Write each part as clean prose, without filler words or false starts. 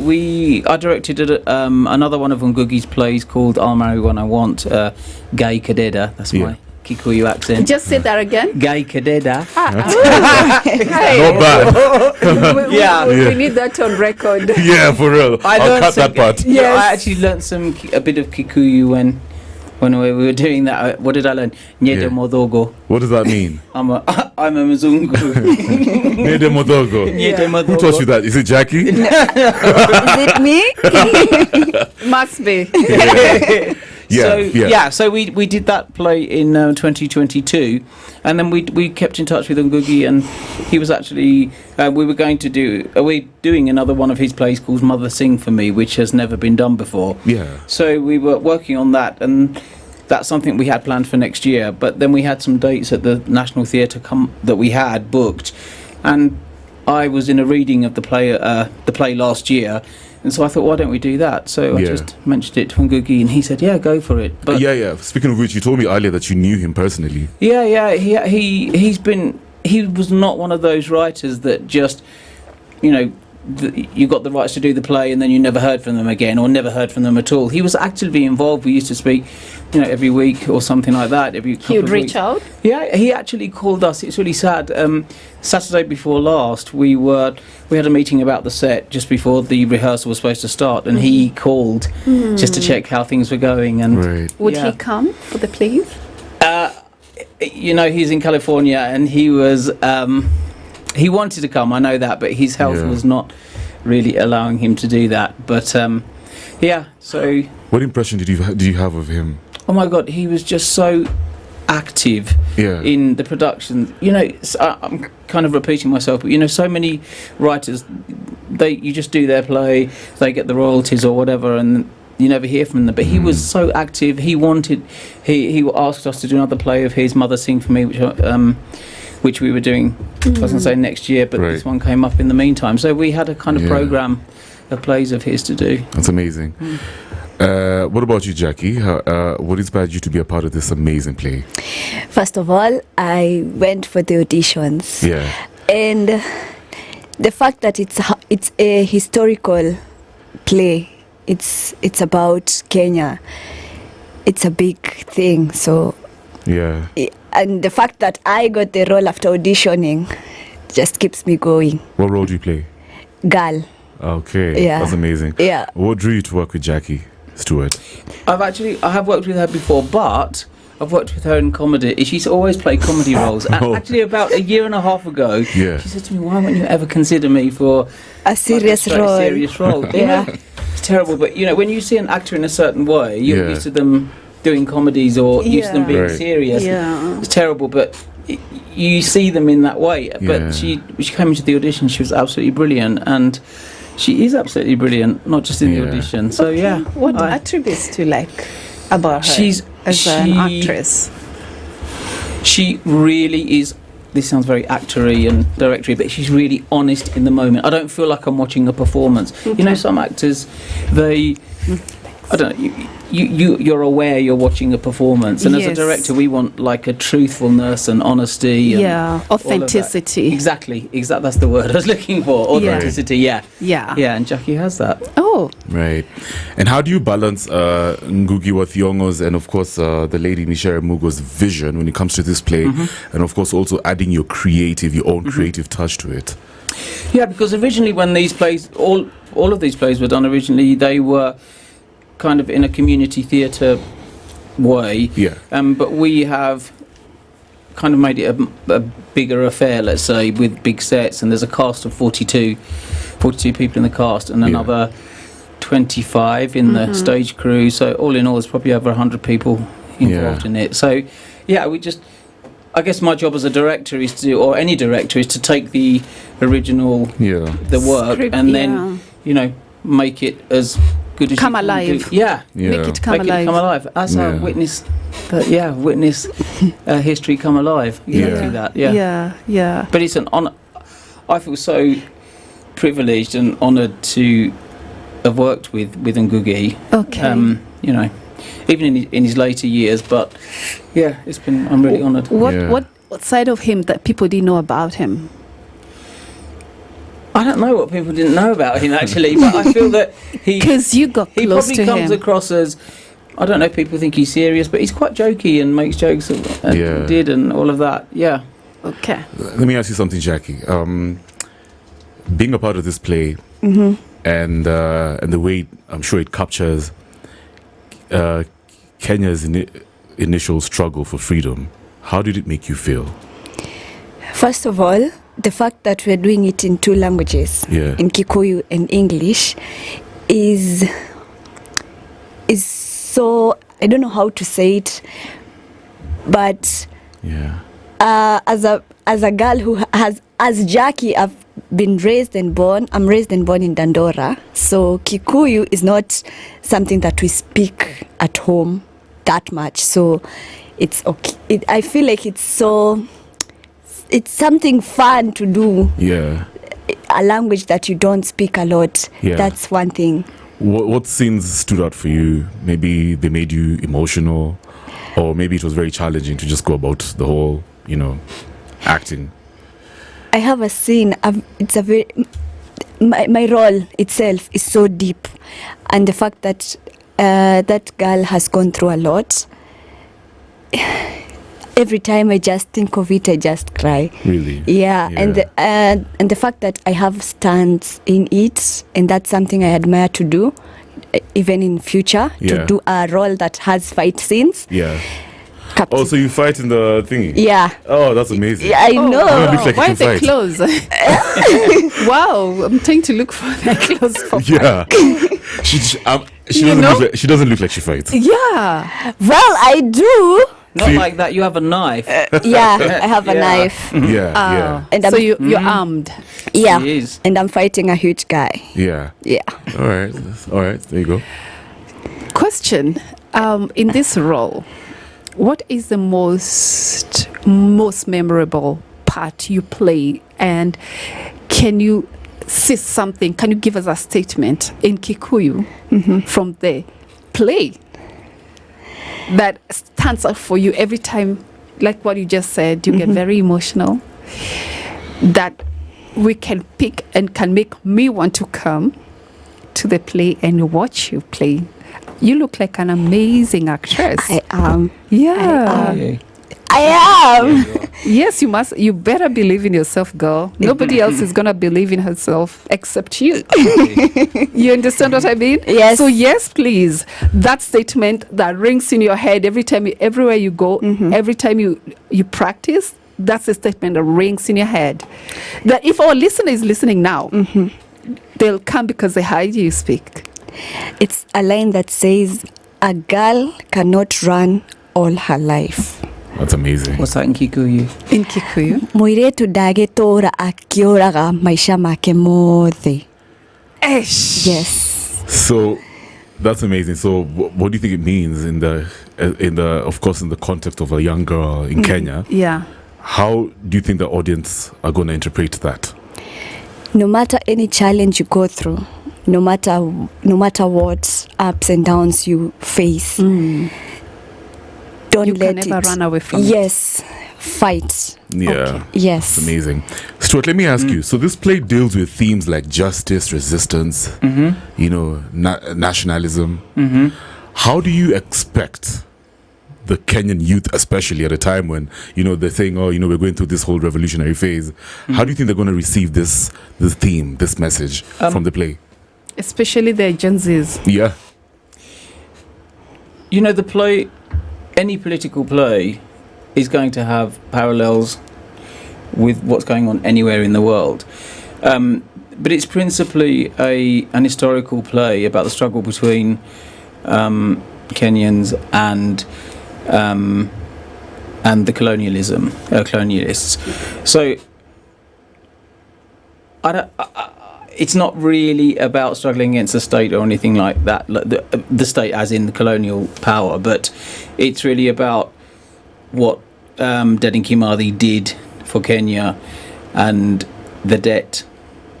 I directed another one of Ngugi's plays called I'll Marry When I Want, Gay Kadeda. That's my Kikuyu accent. Just say that again. Gay Kadeda. Not bad. We need that on record. Yeah, for real. I'll cut that part. Yeah, I actually learnt a bit of Kikuyu when we were doing that. What did I learn? Nyede Modogo. What does that mean? I'm a Mzungu. Nyede Modogo. Who taught you that? Is it Jackie? Is it me? Must be. So we did that play in 2022, and then we kept in touch with Ngugi, and he was actually we're doing another one of his plays called Mother Sing for Me, which has never been done before. Yeah. So we were working on that, and that's something we had planned for next year. But then we had some dates at the National Theatre that we had booked, and I was in a reading of the play last year. And so I thought, why don't we do that? So I just mentioned it to Ngugi, and he said, yeah, go for it. But Speaking of which, you told me earlier that you knew him personally. Yeah. He was not one of those writers that just, you got the rights to do the play and then you never heard from them again, or never heard from them at all. He was actively involved. We used to speak, every week or something like that. He would reach out? Yeah, he actually called us. It's really sad. Saturday before last, we had a meeting about the set just before the rehearsal was supposed to start, and he called just to check how things were going. And would he come for the plays? He's in California, and he was he wanted to come, I know that, but his health was not really allowing him to do that. But so what impression did you have of him? Oh my God, he was just so active in the production. I'm kind of repeating myself, but so many writers, you just do their play, they get the royalties or whatever, and you never hear from them. But he was so active. He asked us to do another play of his, Mother Sing for Me, which we were doing, I was going to say next year, but this one came up in the meantime. So we had a kind of program of plays of his to do. That's amazing. What about you, Jackie? What inspired you to be a part of this amazing play? First of all, I went for the auditions. Yeah. And the fact that it's a historical play, it's about Kenya. It's a big thing. So and the fact that I got the role after auditioning just keeps me going. What role do you play? Girl. Okay. Yeah. That's amazing. Yeah. What drew you to work with Jackie Stuart? I have worked with her before, but I've worked with her in comedy. She's always played comedy roles. Actually, about a year and a half ago, she said to me, "Why won't you ever consider me for a serious role?" It's terrible, but when you see an actor in a certain way, you're used to them doing comedies or used to them being serious. Yeah. It's terrible, but you see them in that way. But she came into the audition. She was absolutely brilliant, and she is absolutely brilliant, not just in the audition. So what attributes do you like about her as an actress? She really is. This sounds very actory and directory, but she's really honest in the moment. I don't feel like I'm watching a performance. Okay. Some actors, I don't know. You're aware you're watching a performance, and as a director, we want like a truthfulness and honesty. And authenticity. Exactly. That's the word I was looking for. Authenticity. Yeah. And Jackie has that. Oh. Right. And how do you balance Ngugi wa Thiong'o's and of course the lady Michere Mugo's vision when it comes to this play, and of course also adding your own creative touch to it? Yeah, because originally when these plays, all of these plays were done originally, they were kind of in a community theatre way, but we have kind of made it a bigger affair, let's say, with big sets, and there's a cast of 42 people in the cast, and another 25 in the stage crew, so all in all there's probably over 100 people involved in it. So I guess my job as a director is to, or any director, is to take the original the work script, and then make it as good as come alive. Make it come alive. That's how witness history come alive. You do that. But it's an honor. I feel so privileged and honoured to have worked with Ngugi. Okay. Even in his later years, but I'm really honoured. What side of him that people didn't know about him? I don't know what people didn't know about him actually, but I feel that because you got close to him. He probably comes across as, I don't know if people think he's serious, but he's quite jokey and makes jokes and did and all of that. Yeah. Okay. Let me ask you something, Jackie. Being a part of this play and the way I'm sure it captures Kenya's initial struggle for freedom, how did it make you feel? First of all, the fact that we're doing it in 2 languages, in Kikuyu and English, is so, I don't know how to say it, but as a girl who has, as Jackie, I've been raised and born. I'm raised and born in Dandora, so Kikuyu is not something that we speak at home that much. So it's okay. I feel like it's something fun to do. Yeah. A language that you don't speak a lot. Yeah. That's one thing. What scenes stood out for you? Maybe they made you emotional, or maybe it was very challenging to just go about the whole, acting. I have a scene. It's a very my role itself is so deep, and the fact that that girl has gone through a lot. Every time I just think of it, I just cry. Really? Yeah. And the fact that I have stands in it, and that's something I admire to do, even in future, to do a role that has fight scenes. Yeah. Oh, so you fight in the thingy? Yeah. Oh, that's amazing. Yeah, I know. Like why are they clothes? Wow, I'm trying to look for their clothes. Yeah. She doesn't look like she fights. Yeah. Well, I do. Not like that. You have a knife. Yeah, I have a knife. Yeah. And so you're armed. Yeah. He is. And I'm fighting a huge guy. Yeah. Yeah. All right. There you go. Question: in this role, what is the most memorable part you play, and can you say something? Can you give us a statement in Kikuyu from the play that stands out for you every time? Like what you just said, you get very emotional. That we can pick and can make me want to come to the play and watch you play. You look like an amazing actress. I am. Yeah. I am. Yes, you must. You better believe in yourself, girl. Nobody else is gonna believe in herself except you. You understand what I mean? Yes. So yes, please. That statement that rings in your head everywhere you go, every time you practice. That's a statement that rings in your head. That if our listener is listening now, they'll come because they heard you speak. It's a line that says, "A girl cannot run all her life." That's amazing. What's that in Kikuyu? In Kikuyu? Muiretu ndagetora akioraga maisha make mothe. Yes. So that's amazing. So what do you think it means in the of course in the context of a young girl in Kenya? Yeah. How do you think the audience are going to interpret that? No matter any challenge you go through, no matter what ups and downs you face, don't let it. You can never run away from it. Yes, fight. Yeah. Okay. Yes. It's amazing. Stuart, let me ask you. So this play deals with themes like justice, resistance, nationalism. How do you expect the Kenyan youth, especially at a time when, they're saying, we're going through this whole revolutionary phase. How do you think they're going to receive this theme, this message from the play? Especially the Gen Zs. Yeah. The play, any political play, is going to have parallels with what's going on anywhere in the world. But it's principally an historical play about the struggle between Kenyans and the colonialists. So it's not really about struggling against the state or anything like that, the state as in the colonial power, but it's really about what Dedan Kimathi did for Kenya and the debt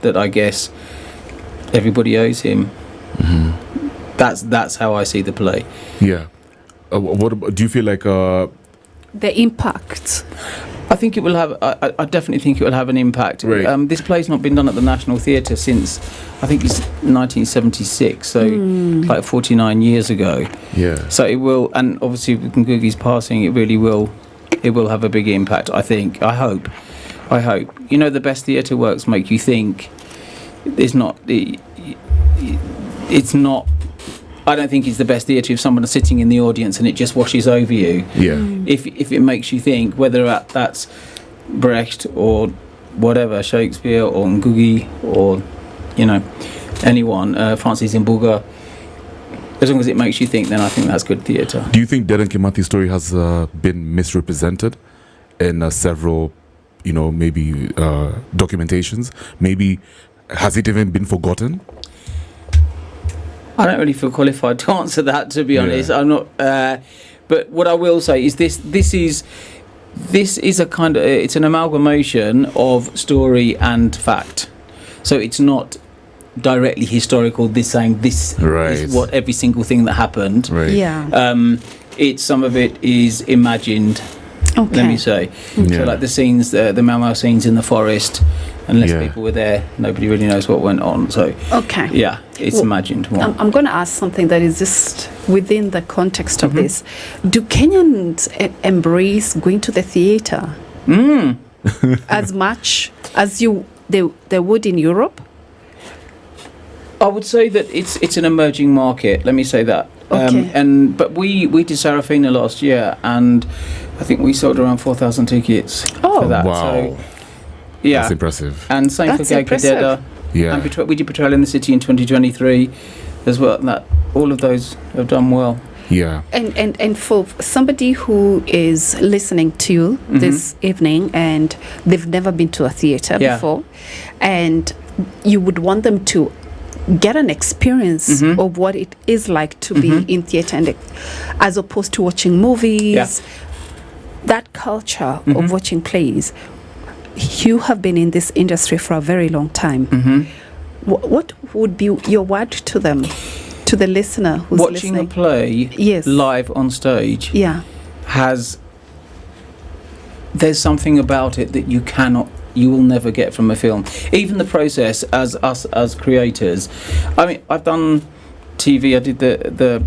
that I guess everybody owes him. That's how I see the play. Yeah. What do you feel like? The impact. I think it will have. I definitely think it will have an impact. Right. This play's not been done at the National Theatre since I think it's 1976, so like 49 years ago. Yeah. So it will, and obviously with Ngugi's passing, it really will. It will have a big impact. I think. I hope. You know, the best theatre works make you think. It's not. It's not. I don't think it's the best theatre if someone is sitting in the audience and it just washes over you. Yeah. If it makes you think, whether that's Brecht or whatever, Shakespeare or Ngugi or, you know, anyone, Francis Murgor, as long as it makes you think, then I think that's good theatre. Do you think Dedan Kimathi's story has been misrepresented in several, you know, maybe documentations? Maybe has it even been forgotten? I don't really feel qualified to answer that, to be honest. I'm not. But what I will say is this is a kind of, it's an amalgamation of story and fact. So it's not directly historical. This saying this is what every single thing that happened. Right. Yeah. It's some of it is imagined. Okay. Let me say. So like the scenes, the Mau Mau scenes in the forest. Unless people were there, nobody really knows what went on. So, yeah, it's imagined more. I'm going to ask something that is just within the context of this. Do Kenyans embrace going to the theatre as much as they would in Europe? I would say that it's an emerging market. Let me say that. Okay. But we did Sarafina last year, and I think we sold around 4,000 tickets for that. Wow. So, yeah, that's impressive. And same for Gay Cadetta. Yeah, and we did Patrol in the City in 2023 as well. And that all of those have done well. Yeah. And for somebody who is listening to you this evening and they've never been to a theatre before, and you would want them to get an experience of what it is like to be in theatre, and as opposed to watching movies, that culture of watching plays. You have been in this industry for a very long time. What would be your word to them, to the listener who's watching listening? a play live on stage there's something about it that you will never get from a film. Even the process as us as creators. I mean, I've done TV. I did the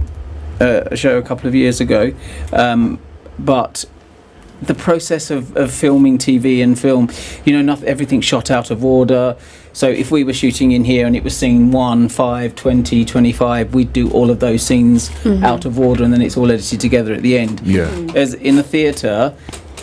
show a couple of years ago, but the process of filming TV and film, you know, everything's shot out of order. So if we were shooting in here and it was scene 1, 5, 20, 25, we'd do all of those scenes out of order, and then it's all edited together at the end. Yeah. As in a theatre,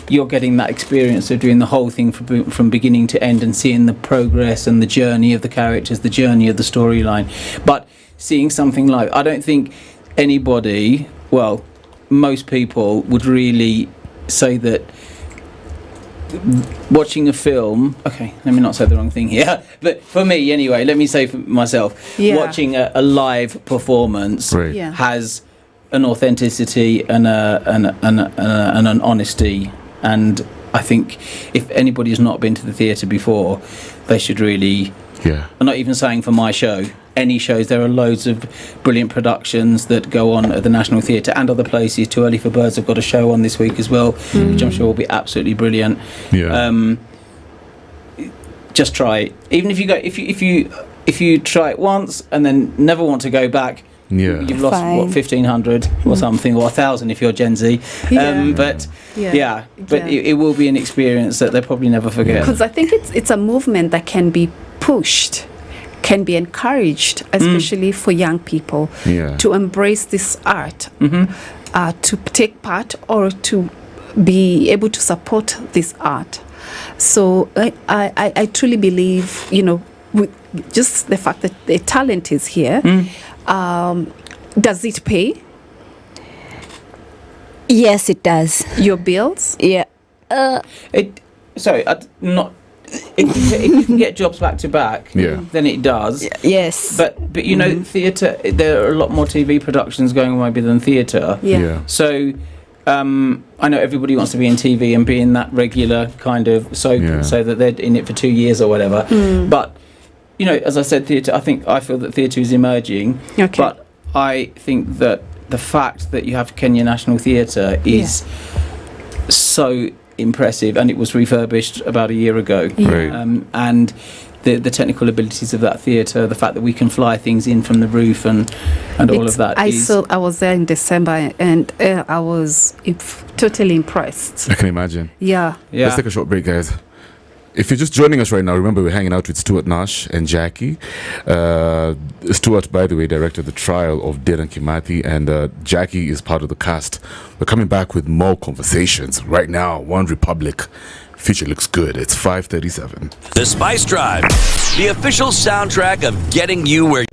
you're getting that experience of doing the whole thing from beginning to end and seeing the progress and the journey of the characters, the journey of the storyline. But seeing something live, I don't think anybody, well, most people would really say that watching a film, okay, let me not say the wrong thing here, but for me anyway, let me say for myself, watching a live performance has an authenticity and an honesty, and I think if anybody has not been to the theatre before, they should really, I'm not even saying for my show, any shows, there are loads of brilliant productions that go on at the National Theatre and other places. Too Early for Birds have got a show on this week as well, which I'm sure will be absolutely brilliant. Just try it. Even if you go, if you try it once and then never want to go back, you've lost what, 1,500 or something, or 1,000 if you're Gen Z. But it will be an experience that they'll probably never forget. Because I think it's a movement that can be pushed, can be encouraged, especially for young people, to embrace this art, to take part or to be able to support this art. So I truly believe, you know, with just the fact that the talent is here, does it pay? Yes, it does. Your bills? Yeah. If you can get jobs back to back, then it does. Yes. But you know, theatre, there are a lot more TV productions going on maybe than theatre. So I know everybody wants to be in TV and be in that regular kind of soap, so that they're in it for 2 years or whatever. But you know, as I said, theatre, I feel that theatre is emerging. But I think that the fact that you have Kenya National Theatre is so impressive, and it was refurbished about a year ago. Right. And the technical abilities of that theatre, the fact that we can fly things in from the roof and all of that. I was there in December, and I was totally impressed. I can imagine. Yeah. Let's take a short break, guys. If you're just joining us right now, remember we're hanging out with Stuart, Nash, and Jackie. Stuart, by the way, directed the trial of Dedan Kimathi, and Jackie is part of the cast. We're coming back with more conversations right now. One Republic. Future looks good. It's 5:37. The Spice Drive, the official soundtrack of getting you where